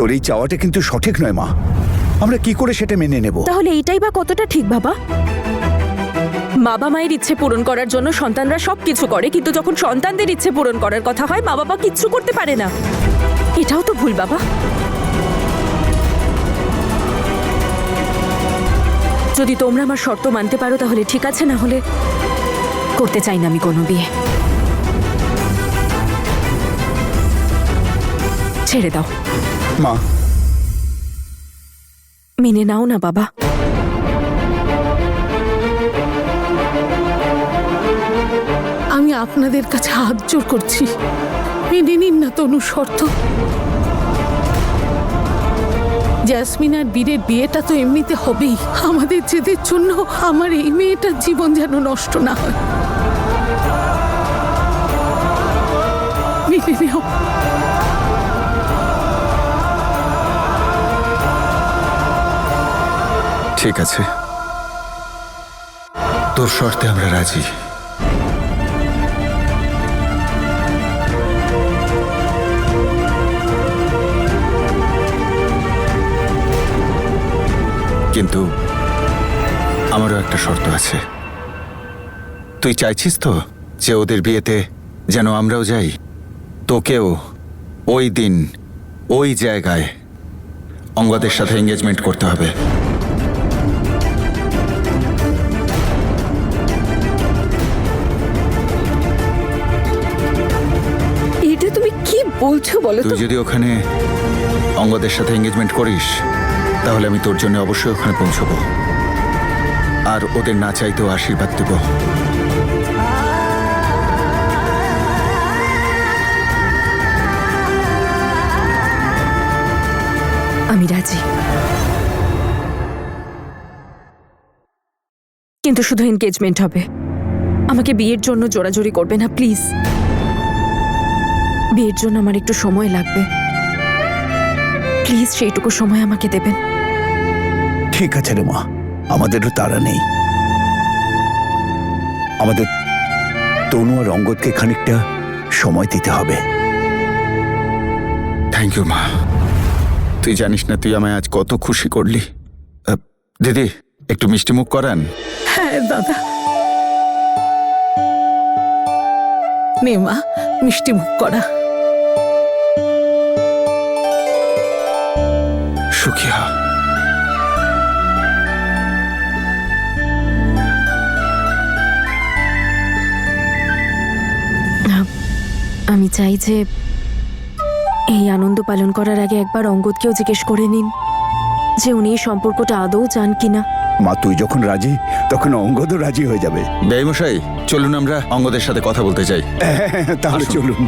তোর এই চাওয়াটা কিন্তু সঠিক নয় মা। আমরা কি করে সেটা মেনে নেব? তাহলে এইটাই বা কতটা ঠিক বাবা? বাবা মায়ের ইচ্ছে পূরণ করার জন্য সন্তানরা সবকিছু করে, কিন্তু যখন সন্তানদের ইচ্ছে পূরণ করার কথা হয় মা বাবা কিচ্ছু করতে পারে না। এটাও তো ভুল বাবা। যদি তোমরা আমার শর্ত মানতে পারো তাহলে ঠিক আছে, না হলে করতে চাই না আমি কোনো বিয়ে। ছেড়ে দাও মা। মেনে নাও না বাবা। আমি আপনাদের কাছে হাত জোর করছি, মেনে নিন না তনুর শর্ত। জেসমিন আর বীরের বিয়েটা তো এমনিতে হবেই। আমাদের জেদের জন্য আমার এই মেয়েটার জীবন যেন নষ্ট না হয়। মেনে নেও। ঠিক আছে, তোর শর্তে আমরা রাজি। কিন্তু আমারও একটা শর্ত আছে। তুই চাইছিস তো যে ওদের বিয়েতে যেন আমরাও যাই? তোকেও ওই দিন ওই জায়গায় অঙ্গদের সাথে এঙ্গেজমেন্ট করতে হবে। এটা তুমি কি বলছো বলো তো? তুই যদি ওখানে অঙ্গদের সাথে এঙ্গেজমেন্ট করিস তাহলে আমি তোর জন্য অবশ্যই ওখানে পৌঁছবো, আর ওদের না চাইতেও আশীর্বাদ দেব। আমি রাজি, কিন্তু শুধু এনগেজমেন্ট হবে। আমাকে বিয়ের জন্য জোরাজোরি করবে না প্লিজ। বিয়ের জন্য আমার একটু সময় লাগবে, প্লিজ সেইটুকু সময় আমাকে দেবেন। ঠিক আছে রে মা, আমাদেরও তাড়া নেই। আমাদের তনু আর অঙ্গদকে খানিকটা সময় দিতে হবে। থ্যাংক ইউ মা। তুই জানিস না তুই আমায় আজ কত খুশি করলি। দিদি, একটু মিষ্টি মুখ করান। হ্যাঁ দাদা, নে মা মিষ্টি মুখ করা। সুখী হ। আমি চাই যে এই আনন্দ পালন করার আগে একবার অঙ্গদকেও জিজ্ঞেস করে নিন যে উনি এই সম্পর্কটা আদৌ চান কিনা। মা, তুই যখন রাজি তখন অঙ্গদও রাজি হয়ে যাবে। বেমশাই, চলুন আমরা অঙ্গদের সাথে কথা বলতে চাই। তাহলে চলুন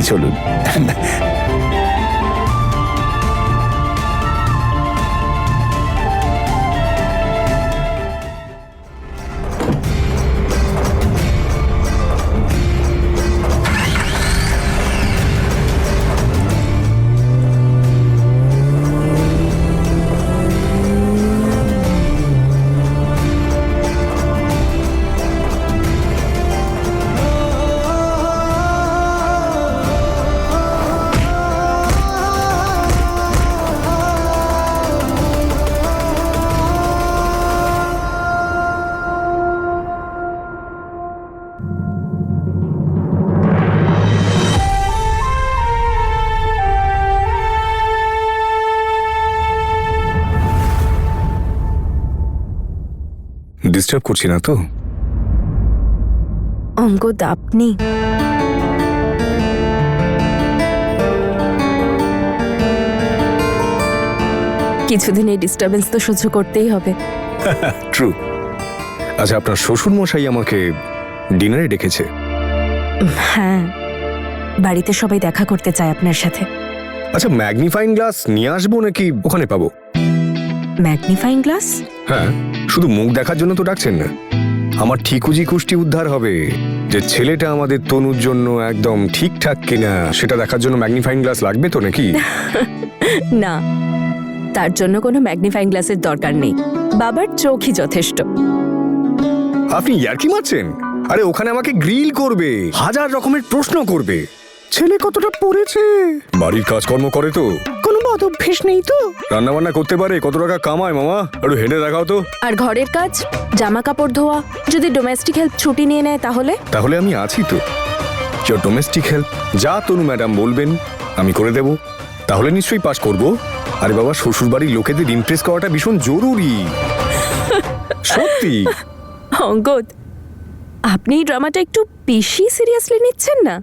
চলুন। ডিস্টার্ব করছি না তো? অঙ্গদ, আপনি কিছুদিন এই ডিস্টারবেন্স তো সহ্য করতেই হবে। ট্রু। আচ্ছা, আপনার শ্বশুর মশাই আমাকে ডিনারে ডেকেছে। হ্যাঁ, বাড়িতে সবাই দেখা করতে চায় আপনার সাথে। আচ্ছা, ম্যাগনিফাইং গ্লাস নিয়ে আসবো নাকি ওখানে পাবো? Magnifying glass? হ্যাঁ, শুধু মুখ দেখার জন্য তো ডাকছেন না। আমার ঠিকুজি কুষ্টি উদ্ধার হবে যে ছেলেটা আমাদের তনুর জন্য একদম ঠিকঠাক কিনা সেটা দেখার জন্য ম্যাগনিফাইং গ্লাস লাগবে তো নাকি? না, তার জন্য কোনো ম্যাগনিফাইং গ্লাসের দরকার নেই। বাবার চোখই যথেষ্ট। আপনি ইয়ার্কি মারছেন? আরে ওখানে আমাকে গ্রিল করবে, হাজার রকমের প্রশ্ন করবে। ছেলে কতটা পড়েছে, বাড়ির কাজকর্ম করে তো, কোনো অত অভ্যেস নেই তো। রান্না বান্না করতে পারে, কত টাকা কামায় মামা, একটু হেঁটে দেখাও তো। আর ঘরের কাজ, জামা কাপড় ধোয়া, যদি ডোমেস্টিক হেল্প ছুটি নিয়ে নেয় তাহলে? তাহলে আমি আছি তো। your ডোমেস্টিক হেল্প যা তনু ম্যাডাম বলবেন আমি করে দেব। তাহলে নিশ্চয়ই পাস করব। আরে বাবা, শ্বশুর বাড়ির লোকেদের ইমপ্রেস করাটা ভীষণ জরুরি। সত্যি। অঙ্গদ, আপনি এই ড্রামাটা একটু বেশি সিরিয়াসলি নিচ্ছেন না?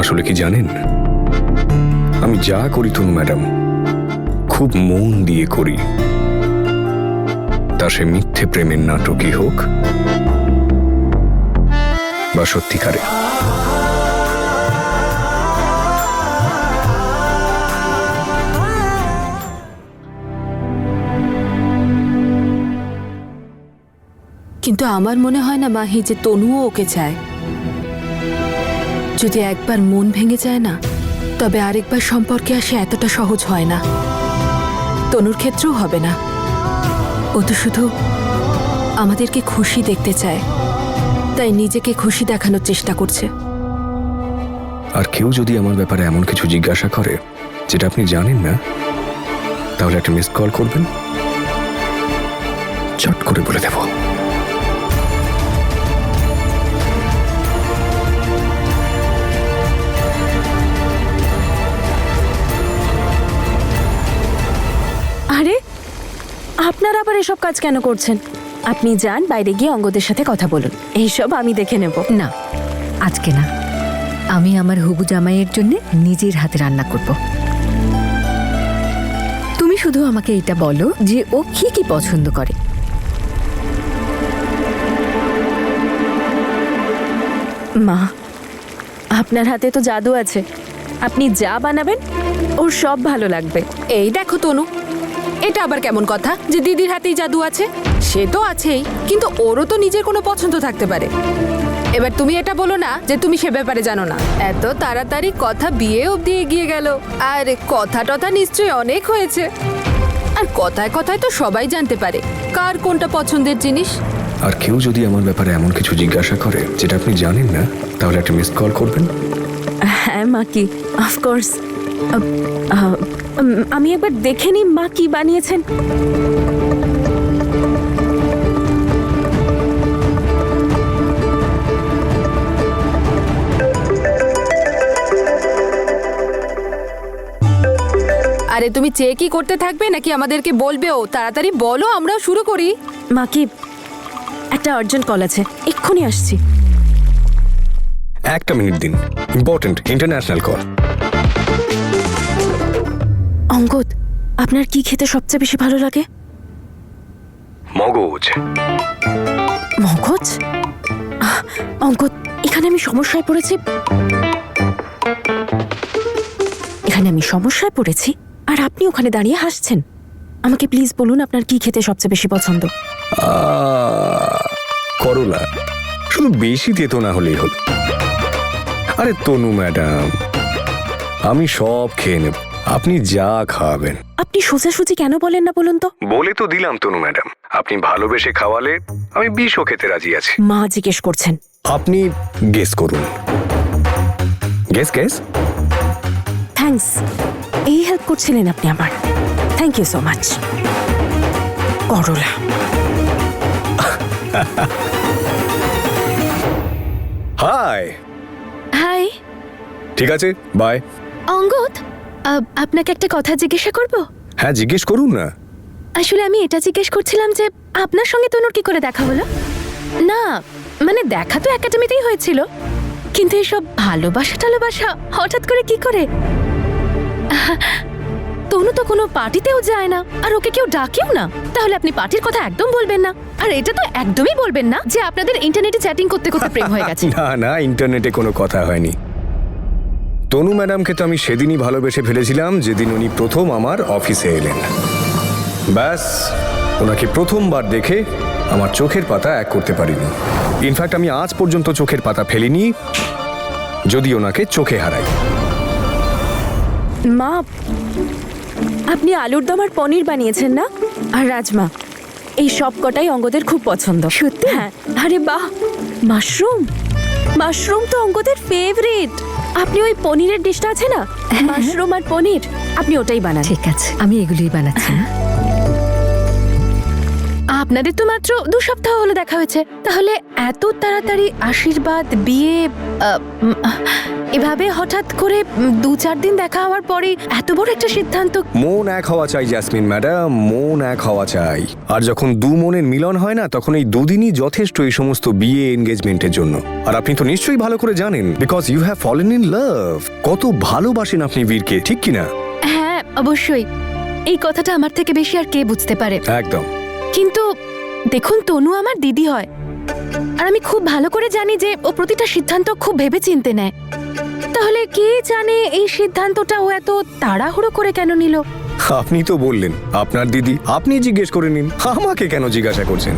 আসলে কি জানেন, আমি যা করি তনু ম্যাডাম খুব মন দিয়ে করি। তা সে মিথ্যে প্রেমের নাটকই হোক বা সত্যিকারে। কিন্তু আমার মনে হয় না মাহি যে তনুও ওকে চায়। যদি একবার মন ভেঙে যায় না, তবে আরেকবার সম্পর্কে আসে এতটা সহজ হয় না। তনুর ক্ষেত্রেও হবে না। ও তো শুধু আমাদেরকে খুশি দেখতে চায়, তাই নিজেকে খুশি দেখানোর চেষ্টা করছে। আর কেউ যদি আমার ব্যাপারে এমন কিছু জিজ্ঞাসা করে যেটা আপনি জানেন না, তাহলে একটা মিস কল করবেন, চট করে বলে দেব। আরে, আপনারা আবার এসব কাজ কেন করছেন? আপনি যান, বাইরে গিয়ে অঙ্গদের সাথে কথা বলুন, এইসব আমি দেখে নেব। না, আজকে না। আমি আমার হবু জামাইয়ের জন্য নিজের হাতে রান্না করব। তুমি শুধু আমাকে এটা বলো যে ও কি কি পছন্দ করে। মা, আপনার হাতে তো জাদু আছে, আপনি যা বানাবেন ওর সব ভালো লাগবে। এই দেখো তনু, এটা আবার কেমন কথা যে দিদির হাতেই জাদু আছে? সে তো আছেই, কিন্তু ওরও তো নিজের কোনো পছন্দ থাকতে পারে। এবার তুমি এটা বলো না যে তুমি সে ব্যাপারে জানো না। এত তাড়াতাড়ি কথা বিয়ে অবধি এগিয়ে গেল, আর কথা টথা নিশ্চয়ই অনেক হয়েছে। আর কথায় কথায় তো সবাই জানতে পারে কার কোনটা পছন্দের জিনিস। আর কেউ যদি আমার ব্যাপারে এমন কিছু জিজ্ঞাসা করে যেটা আপনি জানেন না, তাহলে একটা মিস কল করবেন। হ্যাঁ মা, কি অফকোর্স। আমি একবার দেখে নিই মা কি বানিয়েছেন। আরে তুমি চেয়ে কি করতে থাকবে নাকি আমাদেরকে বলবেও? তাড়াতাড়ি বলো, আমরাও শুরু করি। মা, কি একটা আর্জেন্ট কল আছে, এক্ষুনি আসছি। একটা মিনিট দিন, ইম্পর্টেন্ট ইন্টারন্যাশনাল কল। অঙ্গদ, আপনার কি খেতে সবচেয়ে বেশি ভালো লাগে? মগজ। মগজ? অঙ্গদ, এখানে আমি সমস্যায় পড়েছি। আর আপনি ওখানে দাঁড়িয়ে হাসছেন। আমাকে প্লিজ বলুন আপনার কি খেতে সবচেয়ে বেশি পছন্দ? করলা, শুধু বেশি তেতো না হলেই হলো। আরে তনু ম্যাডাম, আমি সব খেয়ে নেব, আপনি যা খাওয়াবেন। আপনি সোজাসুজি কেন বলেন না বলুন তো? বলে তো দিলাম তনু ম্যাডাম, আপনি ভালোবেসে খাওয়ালে আমি বিষও খেতে রাজি আছি। মা জিজ্ঞেস করছেন। আপনি গেস করুন। Guess guess. থ্যাঙ্কস, এই হেল্প করছিলেন আপনি আমার। Thank you so much. করলা। হাই। হাই। ঠিক আছে, বাই। অঙ্গদ, আপনাকে একটা কথা জিজ্ঞাসা করব? হ্যাঁ, জিজ্ঞেস করুন না। আসলে আমি এটা জিজ্ঞেস করছিলাম যে আপনার সঙ্গে তনুর কি করে দেখা হলো? না মানে দেখা তো একাডেমিতেই হয়েছিল, কিন্তু এসব ভালোবাসা হঠাৎ করে কি করে? তনু তো কোনো পার্টিতেও যায় না, আর ওকে কেউ ডাকেও না। তাহলে আপনি পার্টির কথা একদম বলবেন না, আর এটা তো একদমই বলবেন না যে আপনাদের ইন্টারনেটে চ্যাটিং করতে করতে প্রেম হয়ে গেছে। না না, ইন্টারনেটে কোনো কথা হয়নি। তনু ম্যাডামকে তো আমি সেদিনই ভালোবেসে ফেলেছিলাম যেদিন উনি প্রথম আমার অফিসে এলেন। ব্যাস, ওনাকে প্রথমবার দেখে আমার চোখের পাতা এক করতে পারিনি। ইনফ্যাক্ট আমি আজ পর্যন্ত চোখের পাতা ফেলিনি যদি ওনাকে চোখে হারাই। মা, আপনি আলুর দম আর পনির বানিয়েছেন না, আর রাজমা। এই সব কটাই অঙ্গদের খুব পছন্দ। সত্যি? হ্যাঁ। আরে বাহ, মাশরুম মাশরুম তো অঙ্গদের ফেভারিট। আপনি ওই পনিরের ডিশটা আছে না, মাশরুম আর পনির, আপনি ওটাই বানান। ঠিক আছে, আমি এগুলোই বানাচ্ছি। আপনাদের তো মাত্র 2 সপ্তাহ হলো দেখা হয়েছে, তাহলে এত তাড়াতাড়ি আশীর্বাদ, বিয়ে, এভাবে হঠাৎ করে 2-4 দিন দেখা হওয়ার পরে এত বড় একটা সিদ্ধান্ত। মন এক হওয়া চাই জ্যাসমিন ম্যাডাম, মন এক হওয়া চাই। আর যখন দু মনের মিলন হয় না, তখন এই 2 দিনই যথেষ্ট এই সমস্ত বিয়ে এনগেজমেন্টের জন্য। আর আপনি তো নিশ্চয়ই ভালো করে জানেন, because you have fallen in love. কত ভালোবাসেন আপনি বীরকে, ঠিক কিনা? হ্যাঁ অবশ্যই, এই কথাটা আমার থেকে বেশি আর কে বুঝতে পারে। একদম। কিন্তু দেখুন, তনু আমার দিদি হয়, আর আমি খুব ভালো করে জানি যে ও প্রতিটা সিদ্ধান্ত খুব ভেবেচিন্তে নেয়। তাহলে কে জানে এই সিদ্ধান্তটা ও এত তাড়াহুড়ো করে কেন নিল? আপনি তো বললেন আপনার দিদি, আপনি জিজ্ঞেস করে নিন, আমাকে কেন জিজ্ঞাসা করছেন?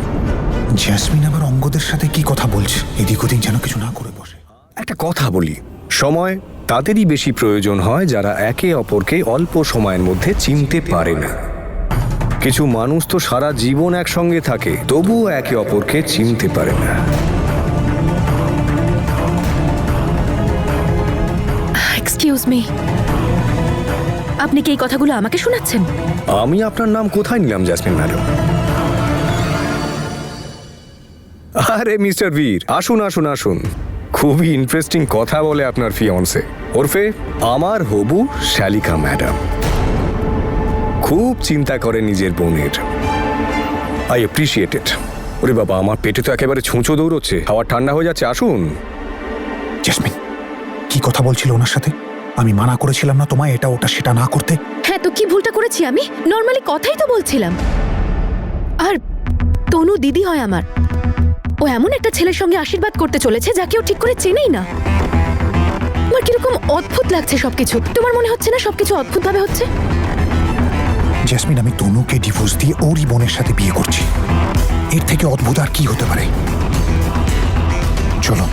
জ্যাসমিন আবার অঙ্গদের সাথে কি কথা বলছে, এদিক ওদিক যেন কিছু না করে বসে। একটা কথা বলি, সময় তাদেরই বেশি প্রয়োজন হয় যারা একে অপরকে অল্প সময়ের মধ্যে চিনতে পারে না। কিছু মানুষ তো সারা জীবন একসঙ্গে থাকে, তবুও একে অপরকে চিনতে পারে না। এক্সকিউজ মি, আপনি কি এই কথাগুলো আমাকে শোনাচ্ছেন? আমি আপনার নাম কোথায় নিলাম জ্যাসমিন ম্যাডাম? আরে মিস্টার বীর, আসুন আসুন আসুন। খুবই ইন্টারেস্টিং কথা বলে আপনার ফিয়ন্সে, ওরফে আমার হবু শালিকা ম্যাডাম। খুব চিন্তা করে নিজের বোনের। I appreciate it. ওরে বাবা, আমার পেটে তো একেবারে ছুঁচো দৌড়চ্ছে, খাওয়ার ঠান্ডা হয়ে যাচ্ছে। আসুন। জ্যাসমিন কি কথা বলছিল ওনার সাথে? আমি মানা করেছিলাম না তোমায় এটা ওটা সেটা না করতে? হ্যাঁ, তো কি ভুলটা করেছি আমি? নর্মালি কথাই তো বলছিলাম। আর তনু দিদি হয় আমার, ও এমন একটা ছেলের সঙ্গে আশীর্বাদ করতে চলেছে যাকে ও ঠিক করে চেনেই না। আমার কিরকম অদ্ভুত লাগছে সবকিছু। তোমার মনে হচ্ছে না সবকিছু অদ্ভুত ভাবে হচ্ছে? জ্যাসমিন, আমি তনুকে ডিভোর্স দিয়ে ওরই বোনের সাথে বিয়ে করছি। এর থেকে অদ্ভুত আর কি হতে পারে? চলো।